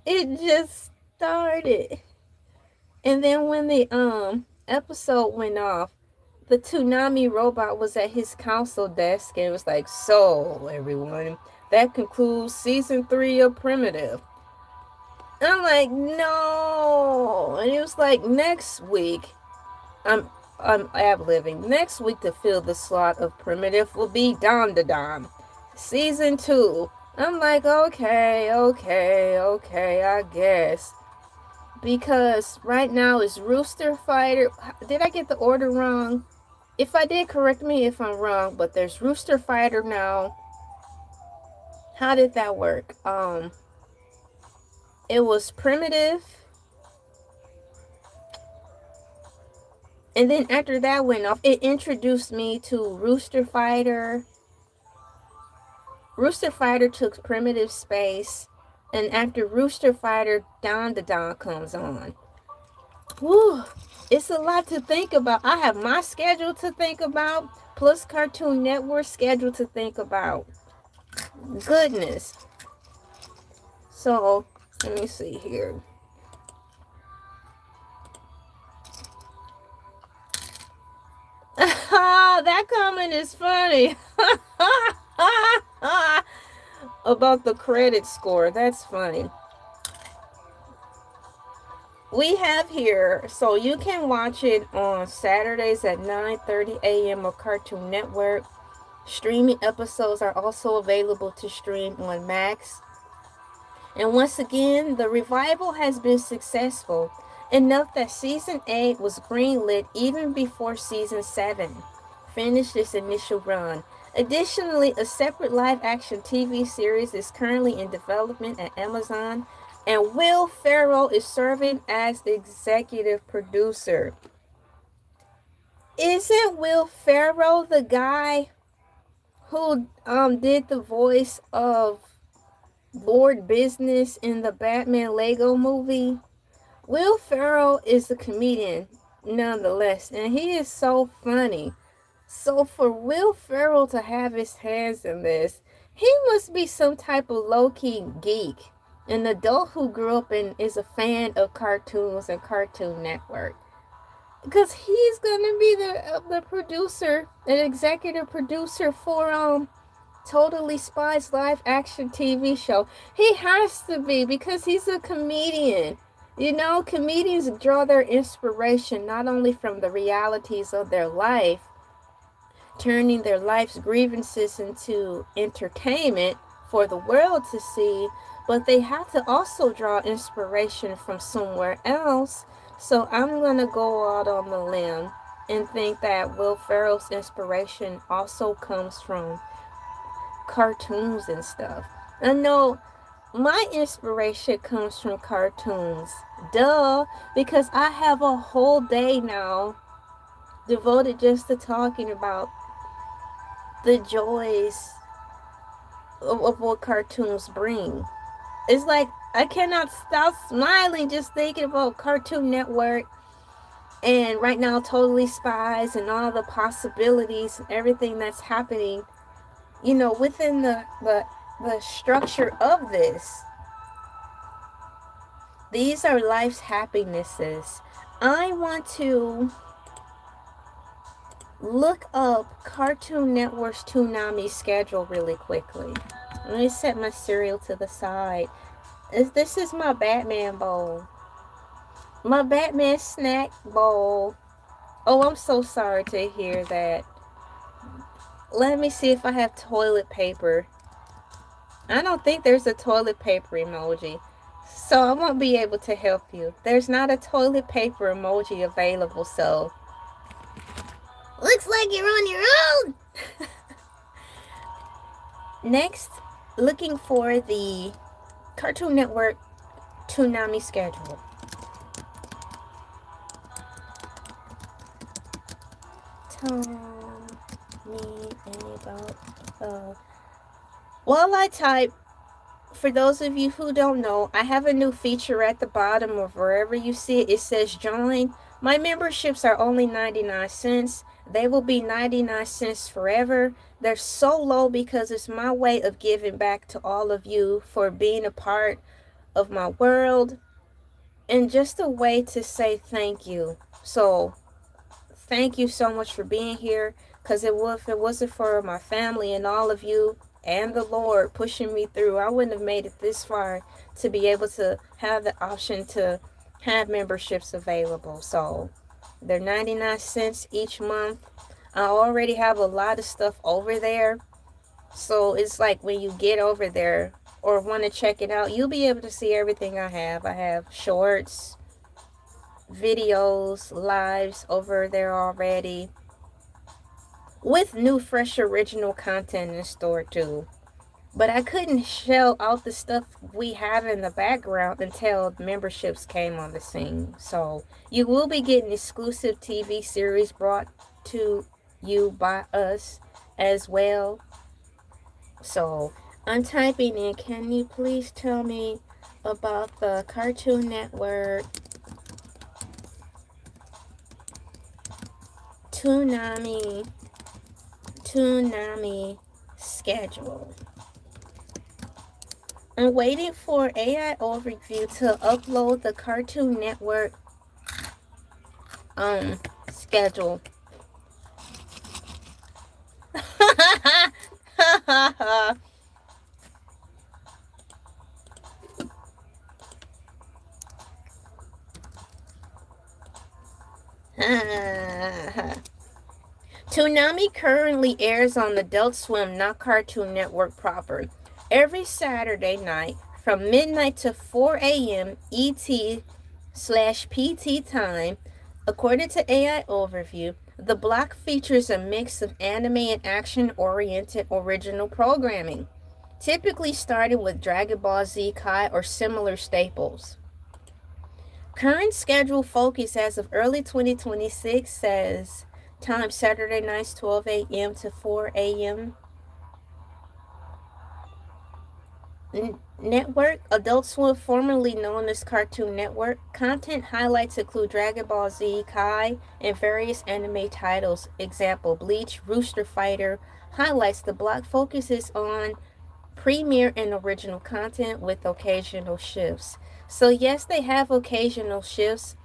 Speaker 1: It just started. And then when the episode went off, the Toonami robot was at his console desk and it was like, so everyone, that concludes season 3 of Primitive. And I'm like, no. And it was like, next week, I'm ad-libbing. Next week to fill the slot of Primitive will be Dom Da Dom, season 2. I'm like, okay, I guess. Because right now is Rooster Fighter. Did I get the order wrong? If I did, correct me if I'm wrong. But there's Rooster Fighter now. How did that work? It was Primitive. And then after that went off, it introduced me to Rooster Fighter. Rooster Fighter took Primitive space. And after Rooster Fighter, Don Da Don comes on. Woo! It's a lot to think about. I have my schedule to think about, plus Cartoon Network schedule to think about. Goodness. So, let me see here. That comment is funny. About the credit score. That's funny. We have here, so you can watch it on Saturdays at 9:30 a.m. on Cartoon Network. Streaming episodes are also available to stream on Max. And once again, the revival has been successful enough that season 8 was greenlit even before season 7 finished its initial run. Additionally, a separate live-action TV series is currently in development at Amazon, and Will Ferrell is serving as the executive producer. Isn't Will Ferrell the guy who did the voice of Lord Business in the Batman Lego movie? Will Ferrell is a comedian nonetheless, and he is so funny. So for Will Ferrell to have his hands in this, he must be some type of low-key geek, an adult who grew up and is a fan of cartoons and Cartoon Network. Because he's gonna be the producer, an executive producer for Totally Spies live action TV show. He has to be, because he's a comedian. You know, comedians draw their inspiration not only from the realities of their life, turning their life's grievances into entertainment for the world to see, but they have to also draw inspiration from somewhere else. So I'm going to go out on the limb and think that Will Ferrell's inspiration also comes from cartoons and stuff. I know my inspiration comes from cartoons. Duh, because I have a whole day now devoted just to talking about the joys of what cartoons bring. It's like I cannot stop smiling just thinking about Cartoon Network and right now Totally Spies and all the possibilities and everything that's happening, within the structure of this. These are life's happinesses. I want to look up Cartoon Network's Toonami schedule really quickly. Let me set my cereal to the side. This is my Batman bowl. My Batman snack bowl. Oh, I'm so sorry to hear that. Let me see if I have toilet paper. I don't think there's a toilet paper emoji. So I won't be able to help you. There's not a toilet paper emoji available, so.
Speaker 2: Looks like you're on your own.
Speaker 1: Next, looking for the Cartoon Network Toonami schedule. Tell me about while I type, for those of you who don't know, I have a new feature at the bottom of wherever you see it. It says join. My memberships are only 99 cents. They will be 99 cents forever. They're so low because it's my way of giving back to all of you for being a part of my world and just a way to say thank you. So thank you so much for being here, because if it wasn't for my family and all of you and the Lord pushing me through, I wouldn't have made it this far to be able to have the option to have memberships available. So they're 99 cents each month. I already have a lot of stuff over there. So it's like when you get over there or want to check it out, you'll be able to see everything I have. I have shorts, videos, lives over there already, with new, fresh, original content in store too. But I couldn't shell out the stuff we have in the background until memberships came on the scene. So you will be getting exclusive TV series brought to you by us as well. So I'm typing in, can you please tell me about the Cartoon Network Toonami schedule? I'm waiting for AI Overview to upload the Cartoon Network schedule. Toonami currently airs on Adult Swim, not Cartoon Network proper, every Saturday night from midnight to 4 a.m. ET/PT time. According to AI Overview, the block features a mix of anime and action-oriented original programming, typically starting with Dragon Ball Z Kai or similar staples. Current schedule focus as of early 2026 says time Saturday nights 12 a.m. to 4 a.m. Network, Adult Swim, formerly known as Cartoon Network. Content highlights include Dragon Ball Z Kai and various anime titles. Example, Bleach, Rooster Fighter. Highlights, the block focuses on premiere and original content with occasional shifts. So yes, they have occasional shifts,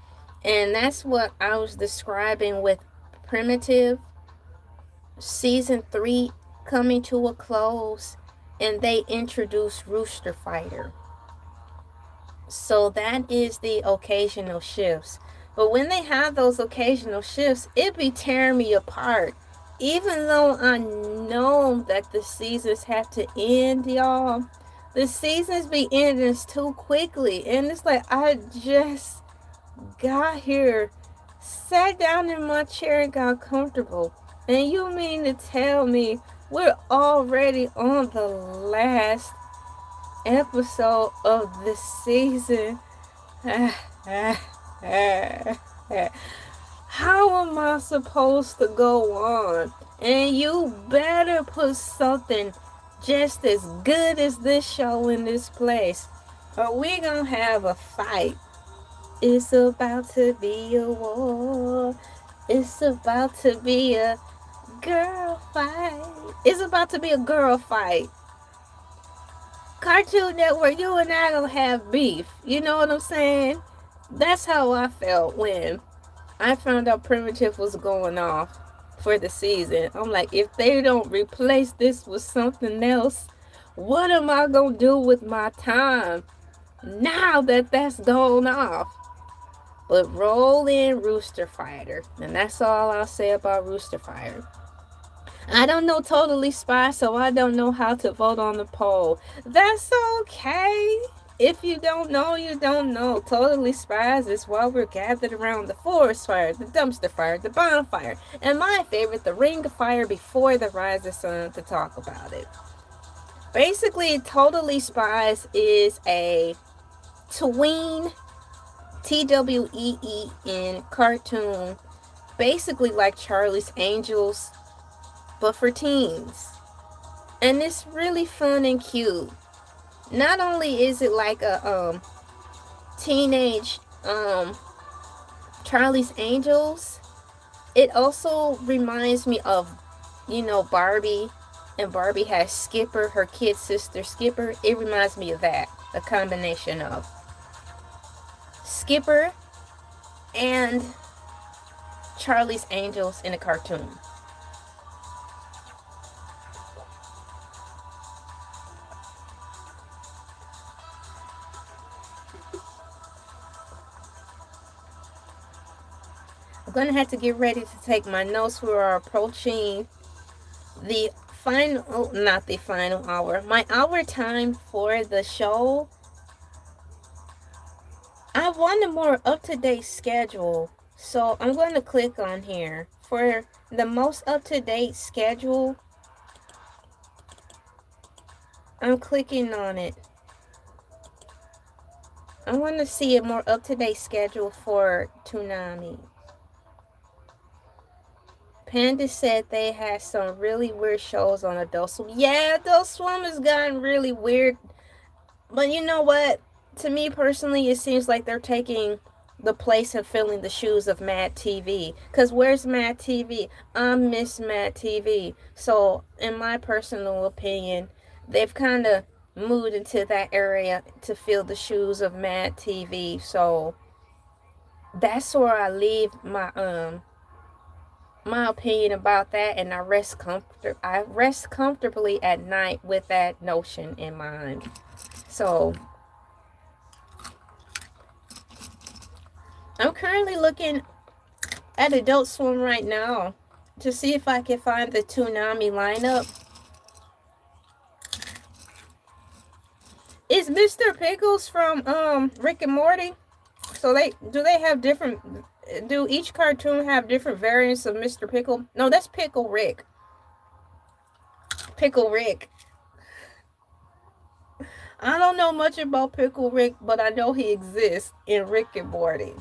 Speaker 1: and that's what I was describing with Primitive season 3 coming to a close, and they introduced Rooster Fighter. So that is the occasional shifts. But when they have those occasional shifts, it be tearing me apart. Even though I know that the seasons have to end, y'all, the seasons be ending too quickly. And it's like, I just got here, sat down in my chair and got comfortable. And you mean to tell me we're already on the last episode of the season? How am I supposed to go on? And you better put something just as good as this show in this place, or we gonna have a fight. It's about to be a war. It's about to be a girl fight. It's about to be a girl fight. Cartoon Network, you and I gonna have beef. You know what I'm saying? That's how I felt when I found out Primitive was going off for the season. I'm like, if they don't replace this with something else, what am I gonna do with my time now that that's gone off? But roll in Rooster Fighter. And that's all I'll say about Rooster Fighter. I don't know Totally Spy, so I don't know how to vote on the poll. That's okay. If you don't know, you don't know. Totally Spies is why we're gathered around the forest fire, the dumpster fire, the bonfire, and my favorite, the ring of fire before the rise of sun to talk about it. Basically, Totally Spies is a tween, TWEEN cartoon, basically like Charlie's Angels, but for teens. And it's really fun and cute. Not only is it like a teenage Charlie's Angels, it also reminds me of, Barbie. And Barbie has Skipper, her kid sister Skipper. It reminds me of that. A combination of Skipper and Charlie's Angels in a cartoon. I'm going to have to get ready to take my notes. We are approaching the final, not the final hour, my hour time for the show. I want a more up-to-date schedule, so I'm going to click on here. For the most up-to-date schedule, I'm clicking on it. I want to see a more up-to-date schedule for Toonami. Panda said they had some really weird shows on Adult Swim. Yeah, Adult Swim has gotten really weird. But you know what? To me personally, it seems like they're taking the place and filling the shoes of Mad TV. Because where's Mad TV? I miss Mad TV. So, in my personal opinion, they've kind of moved into that area to fill the shoes of Mad TV. So, that's where I leave my opinion about that, and I rest comfortably at night with that notion in mind. So I'm currently looking at Adult Swim right now to see if I can find the Toonami lineup. Is Mr. Pickles from Rick and Morty? So they have different, do each cartoon have different variants of Mr. Pickle? No, that's Pickle Rick. Pickle Rick. I don't know much about Pickle Rick, but I know he exists in Rick and Morty.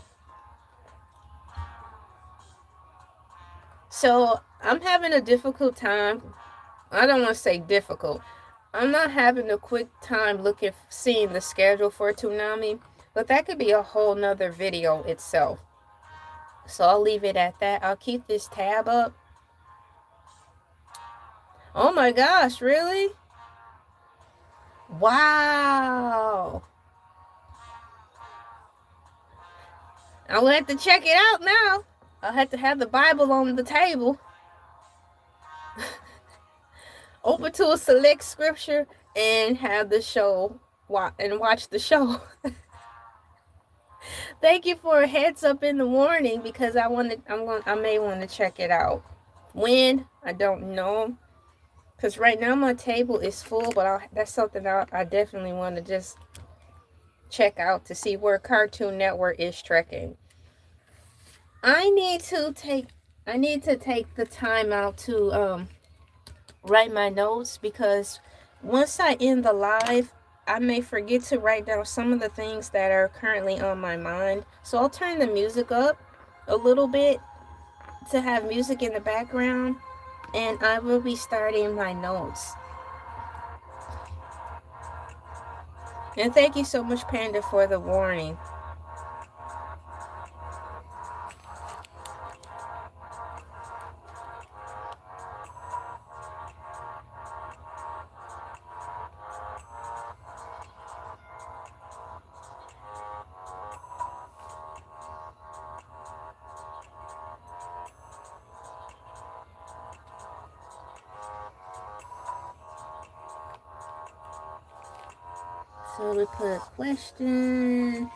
Speaker 1: So I'm having a difficult time. I don't want to say difficult. I'm not having a quick time seeing the schedule for Toonami, but that could be a whole nother video itself. So I'll leave it at that. I'll keep this tab up. Oh my gosh, really? Wow. I'll have to check it out now. I'll have to have the Bible on the table. Open to a select scripture and have the show and watch the show. Thank you for a heads up in the morning, because I may want to check it out. When? I don't know. Because right now my table is full, but that's something I definitely want to just check out to see where Cartoon Network is trekking. I need to take the time out to write my notes, because once I end the live, I may forget to write down some of the things that are currently on my mind. So I'll turn the music up a little bit to have music in the background, and I will be starting my notes. And thank you so much, Panda, for the warning. So we put a question.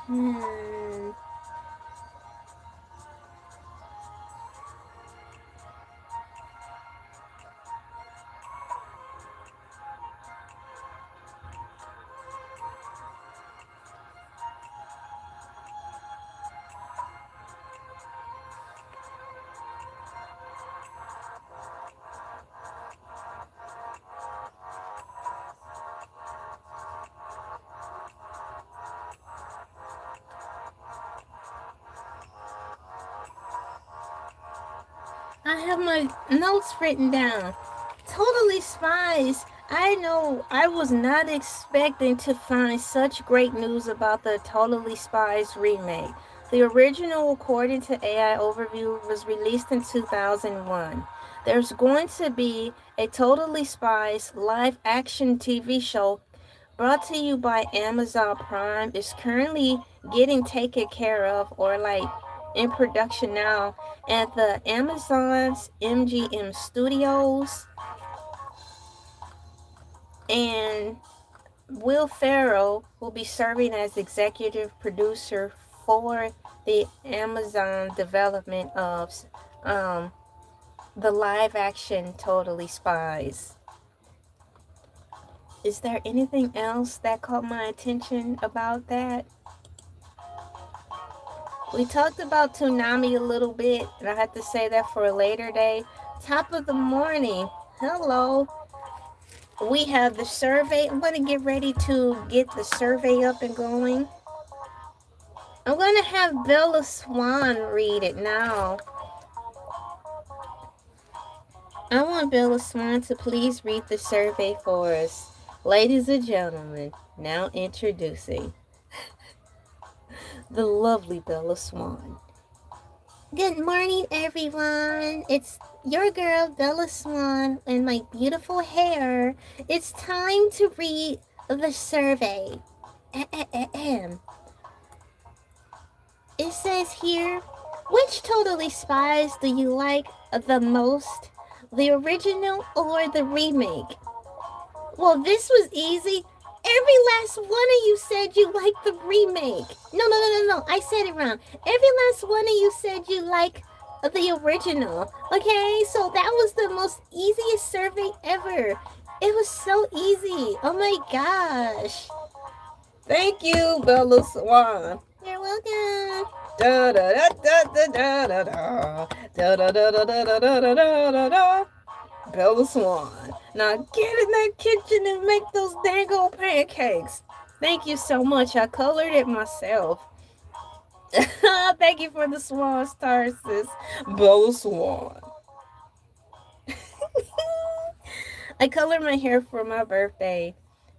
Speaker 1: Hmm. I have my notes written down. Totally Spies. I know I was not expecting to find such great news about the Totally Spies remake. The original, according to AI Overview, was released in 2001. There's going to be a Totally Spies live action TV show brought to you by Amazon Prime. Is currently getting taken care of or like in production now at the Amazon's MGM Studios, and Will Ferrell will be serving as executive producer for the Amazon development of um, the live action Totally Spies. Is there anything else that caught my attention about that? We talked about Toonami a little bit, and I have to say that for a later day. Top of the morning. Hello. We have the survey. I'm going to get ready to get the survey up and going. I'm going to have Bella Swan read it now. I want Bella Swan to please read the survey for us. Ladies and gentlemen, now introducing the lovely Bella Swan.
Speaker 2: Good morning, everyone. It's your girl, Bella Swan, and my beautiful hair. It's time to read the survey. It says here, which Totally Spies do you like the most? The original or the remake? Well, this was easy. Every last one of you said you liked the remake. No. I said it wrong. Every last one of you said you like the original. Okay, so that was the most easiest survey ever. It was so easy. Oh my gosh.
Speaker 1: Thank you, Bella Swan.
Speaker 2: You're welcome.
Speaker 1: Da da da da da da da da da da da da da da da da da da. Bella Swan. Now get in that kitchen and make those dang old pancakes. Thank you so much. I colored it myself. Thank you for the swan star, sis. Bella Swan. I colored my hair for my birthday,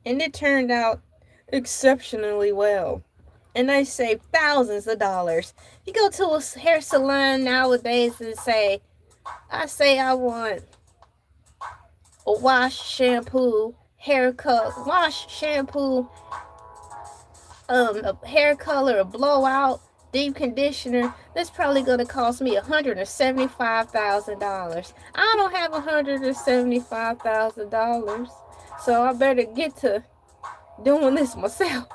Speaker 1: and it turned out exceptionally well. And I saved thousands of dollars. You go to a hair salon nowadays and say, I want a wash, shampoo, haircut, wash, shampoo, a hair color, a blowout, deep conditioner. That's probably gonna cost me $175,000. I don't have $175,000, so I better get to doing this myself.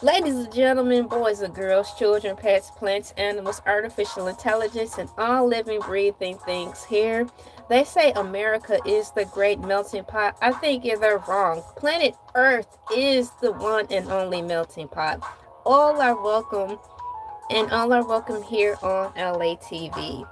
Speaker 1: Ladies and gentlemen, boys and girls, children, pets, plants, animals, artificial intelligence, and all living, breathing things here. They say America is the great melting pot. I think they're wrong. Planet Earth is the one and only melting pot. All are welcome, and all are welcome here on Elay TV.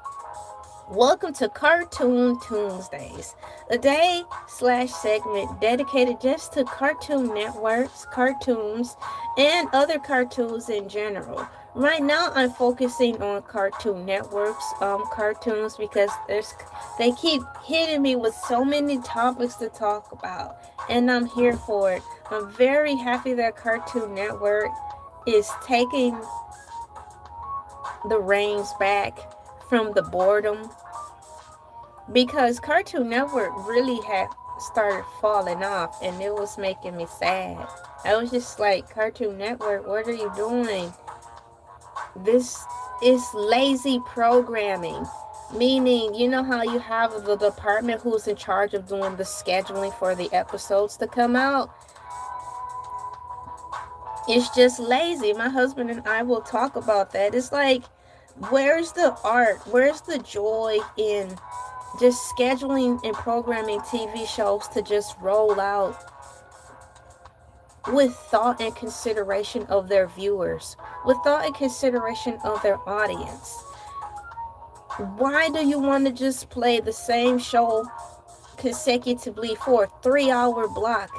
Speaker 1: Welcome to Cartoon Tuesdays, a day/segment dedicated just to Cartoon Networks, cartoons, and other cartoons in general. Right now, I'm focusing on Cartoon Networks, cartoons because they keep hitting me with so many topics to talk about, and I'm here for it. I'm very happy that Cartoon Network is taking the reins back from the boredom, because Cartoon Network really had started falling off and it was making me sad. I was just like, Cartoon Network, what are you doing? This is lazy programming. Meaning, you know how you have the department who's in charge of doing the scheduling for the episodes to come out? It's just lazy. My husband and I will talk about that. It's like, where's the art? Where's the joy in just scheduling and programming TV shows to just roll out with thought and consideration of their viewers, with thought and consideration of their audience? Why do you want to just play the same show consecutively for a 3-hour block?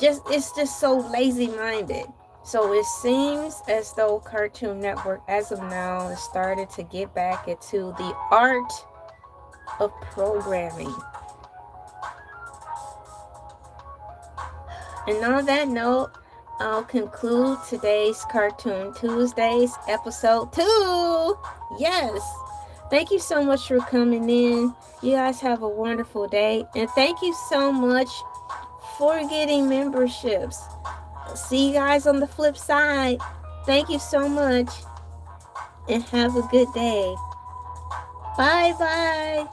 Speaker 1: It's just so lazy-minded. So it seems as though Cartoon Network, as of now, has started to get back into the art of programming. And on that note, I'll conclude today's Cartoon Tuesdays episode 2. Yes. Thank you so much for coming in. You guys have a wonderful day. And thank you so much for getting memberships. See you guys on the flip side. Thank you so much. And have a good day. Bye bye.